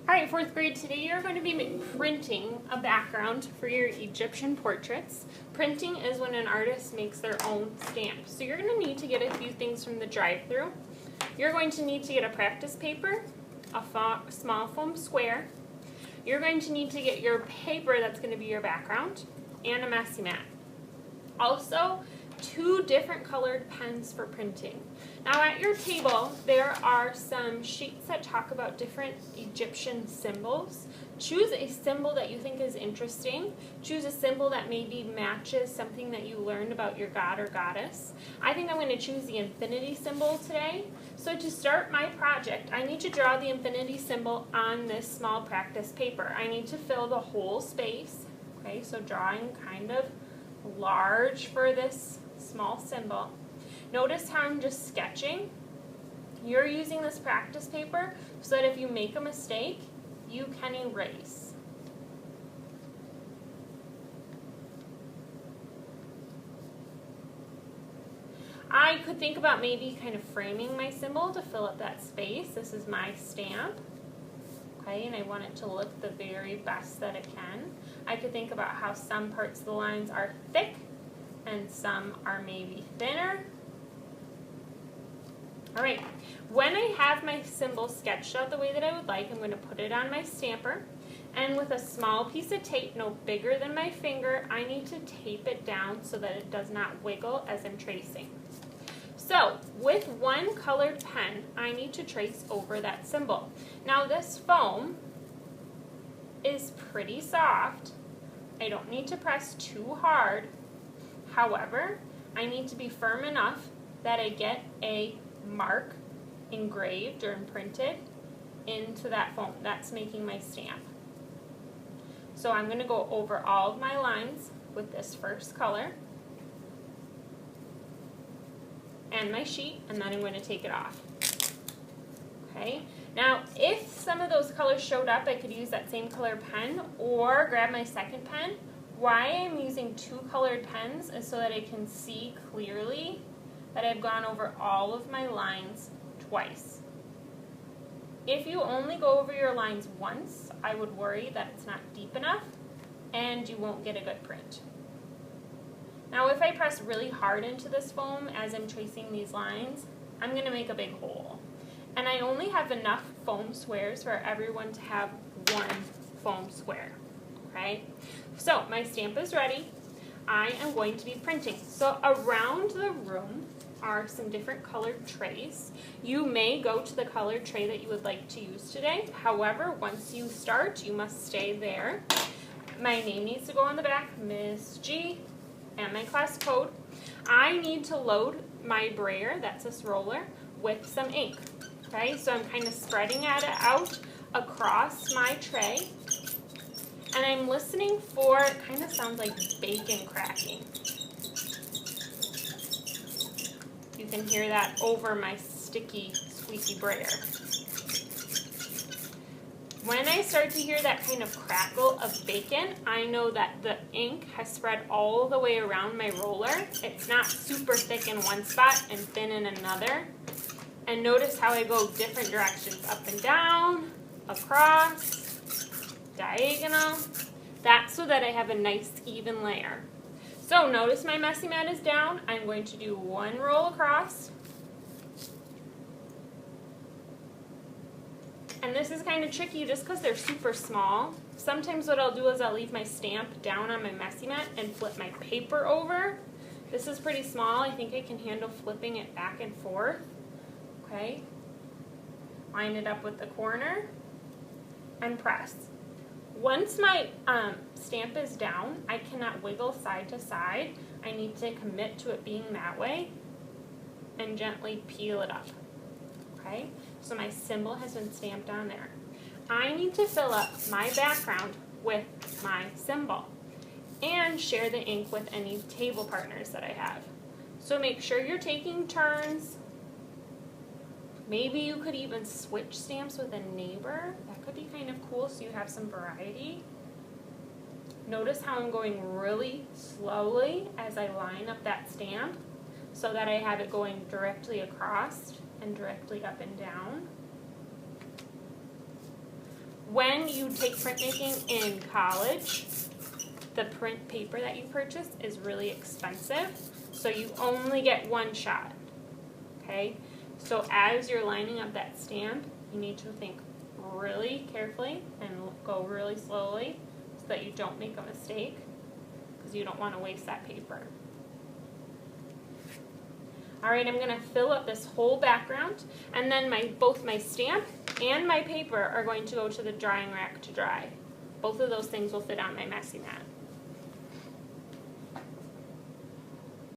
Alright, fourth grade, today you're going to be printing a background for your Egyptian portraits. Printing is when an artist makes their own stamp. So you're going to need to get a few things from the drive-thru. You're going to need to get a practice paper, a small foam square. You're going to need to get your paper that's going to be your background, and a messy mat. Also, 2 different colored pens for printing. Now at your table, there are some sheets that talk about different Egyptian symbols. Choose a symbol that you think is interesting. Choose a symbol that maybe matches something that you learned about your god or goddess. I think I'm going to choose the infinity symbol today. So to start my project, I need to draw the infinity symbol on this small practice paper. I need to fill the whole space. Okay, so drawing kind of large for this small symbol. Notice how I'm just sketching. You're using this practice paper so that if you make a mistake, you can erase. I could think about maybe kind of framing my symbol to fill up that space. This is my stamp. Okay, and I want it to look the very best that it can. I could think about how some parts of the lines are thick and some are maybe thinner. Alright, when I have my symbol sketched out the way that I would like, I'm going to put it on my stamper, and with a small piece of tape no bigger than my finger, I need to tape it down so that it does not wiggle as I'm tracing. So, with one colored pen, I need to trace over that symbol. Now this foam is pretty soft. I don't need to press too hard. However, I need to be firm enough that I get a mark engraved or imprinted into that foam. That's making my stamp. So I'm going to go over all of my lines with this first color and my sheet, and then I'm going to take it off. Okay. Now, if some of those colors showed up, I could use that same color pen or grab my second pen. Why I'm using 2 colored pens is so that I can see clearly that I've gone over all of my lines twice. If you only go over your lines once, I would worry that it's not deep enough and you won't get a good print. Now if I press really hard into this foam as I'm tracing these lines, I'm going to make a big hole. And I only have enough foam squares for everyone to have one foam square. Okay? So my stamp is ready. I am going to be printing. So around the room are some different colored trays. You may go to the colored tray that you would like to use today. However, once you start, you must stay there. My name needs to go on the back, Miss G, and my class code. I need to load my brayer, that's this roller, with some ink. Okay, so I'm kind of spreading it out across my tray. And I'm listening for, it kind of sounds like bacon cracking. You can hear that over my sticky, squeaky brayer. When I start to hear that kind of crackle of bacon, I know that the ink has spread all the way around my roller. It's not super thick in one spot and thin in another. And notice how I go different directions, up and down, across, diagonal. That's so that I have a nice even layer. So notice my messy mat is down. I'm going to do 1 roll across. And this is kind of tricky just because they're super small. Sometimes what I'll do is I'll leave my stamp down on my messy mat and flip my paper over. This is pretty small. I think I can handle flipping it back and forth. Okay. Line it up with the corner and press. Once my stamp is down, I cannot wiggle side to side. I need to commit to it being that way and gently peel it up. Okay, so my symbol has been stamped on there. I need to fill up my background with my symbol and share the ink with any table partners that I have. So make sure you're taking turns. Maybe you could even switch stamps with a neighbor. That could be kind of cool so you have some variety. Notice how I'm going really slowly as I line up that stamp so that I have it going directly across and directly up and down. when you take printmaking in college, the print paper that you purchase is really expensive, so you only get one shot, okay? So as you're lining up that stamp, you need to think really carefully and go really slowly so that you don't make a mistake, because you don't want to waste that paper. Alright, I'm going to fill up this whole background, and then both my stamp and my paper are going to go to the drying rack to dry. Both of those things will fit on my messy mat.